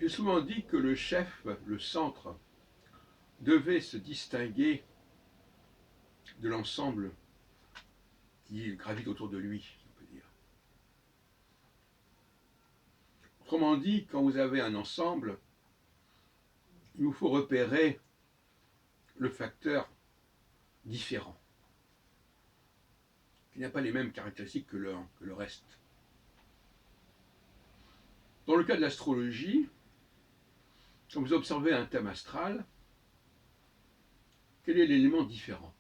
J'ai souvent dit que le chef, le centre, devait se distinguer de l'ensemble qui gravite autour de lui, si on peut dire. Autrement dit, quand vous avez un ensemble, il vous faut repérer le facteur différent, qui n'a pas les mêmes caractéristiques que le reste. Dans le cas de l'astrologie, quand vous observez un thème astral, quel est l'élément différent?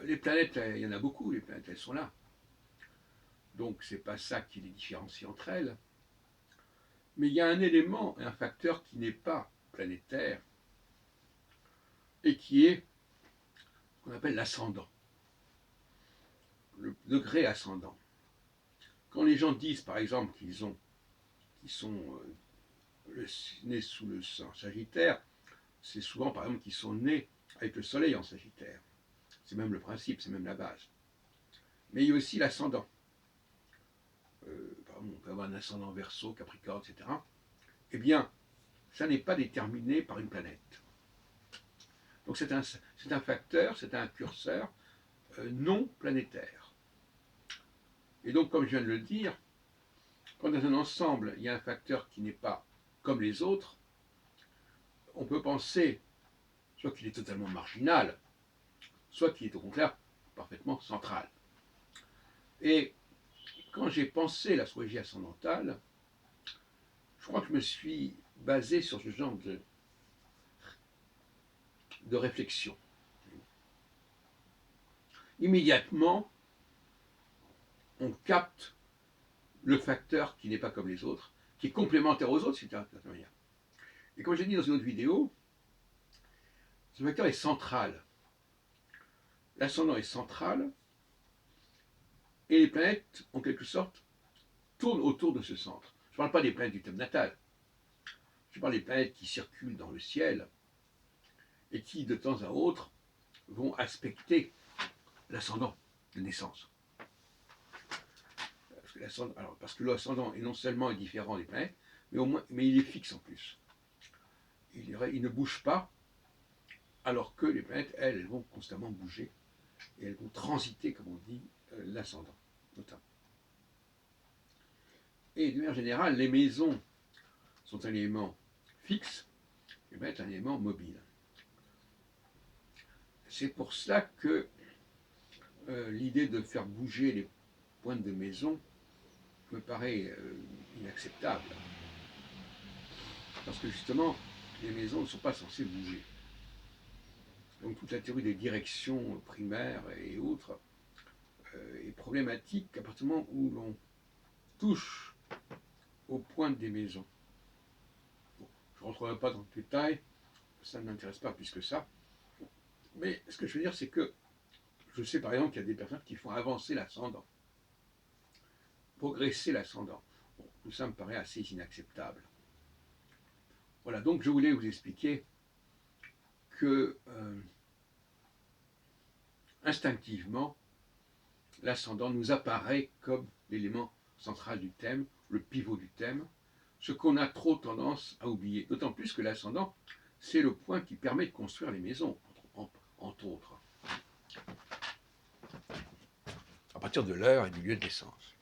Les planètes, il y en a beaucoup, les planètes, elles sont là. Donc, ce n'est pas ça qui les différencie entre elles. Mais il y a un élément, un facteur qui n'est pas planétaire et qui est ce qu'on appelle l'ascendant, le degré ascendant. Quand les gens disent, par exemple, qu'ils sont nés sous le Sagittaire, c'est souvent, par exemple, qu'ils sont nés avec le Soleil en Sagittaire. C'est même le principe, c'est même la base. Mais il y a aussi l'ascendant. Par exemple, on peut avoir un ascendant Verseau, Capricorne, etc. Eh bien, ça n'est pas déterminé par une planète. Donc c'est un facteur, c'est un curseur non planétaire. Et donc, comme je viens de le dire, quand dans un ensemble, il y a un facteur qui n'est pas comme les autres, on peut penser soit qu'il est totalement marginal, soit qu'il est au contraire parfaitement central. Et quand j'ai pensé l'astrologie ascendantale, je crois que je me suis basé sur ce genre de réflexion. Immédiatement, on capte le facteur qui n'est pas comme les autres, qui est complémentaire aux autres, c'est d'une certaine manière. Et comme j'ai dit dans une autre vidéo, ce facteur est central. L'ascendant est central, et les planètes, en quelque sorte, tournent autour de ce centre. Je ne parle pas des planètes du thème natal, je parle des planètes qui circulent dans le ciel et qui, de temps à autre, vont aspecter l'ascendant de naissance. Parce que l'ascendant est non seulement différent des planètes, mais il est fixe en plus. Il ne bouge pas, alors que les planètes, elles vont constamment bouger et elles vont transiter, comme on dit, l'ascendant, notamment. Et de manière générale, les maisons sont un élément fixe, et bien un élément mobile. C'est pour cela que l'idée de faire bouger les pointes de maison me paraît inacceptable. Parce que justement, les maisons ne sont pas censées bouger. Donc toute la théorie des directions primaires et autres est problématique à partir du moment où l'on touche aux pointes des maisons. Bon, je ne rentrerai pas dans le détail, ça ne m'intéresse pas plus que ça. Mais ce que je veux dire, c'est que je sais par exemple qu'il y a des personnes qui font avancer l'ascendant, progresser l'ascendant. Bon, tout ça me paraît assez inacceptable. Voilà, donc je voulais vous expliquer que instinctivement, l'ascendant nous apparaît comme l'élément central du thème, le pivot du thème, ce qu'on a trop tendance à oublier. D'autant plus que l'ascendant, c'est le point qui permet de construire les maisons, entre autres, à partir de l'heure et du lieu de naissance.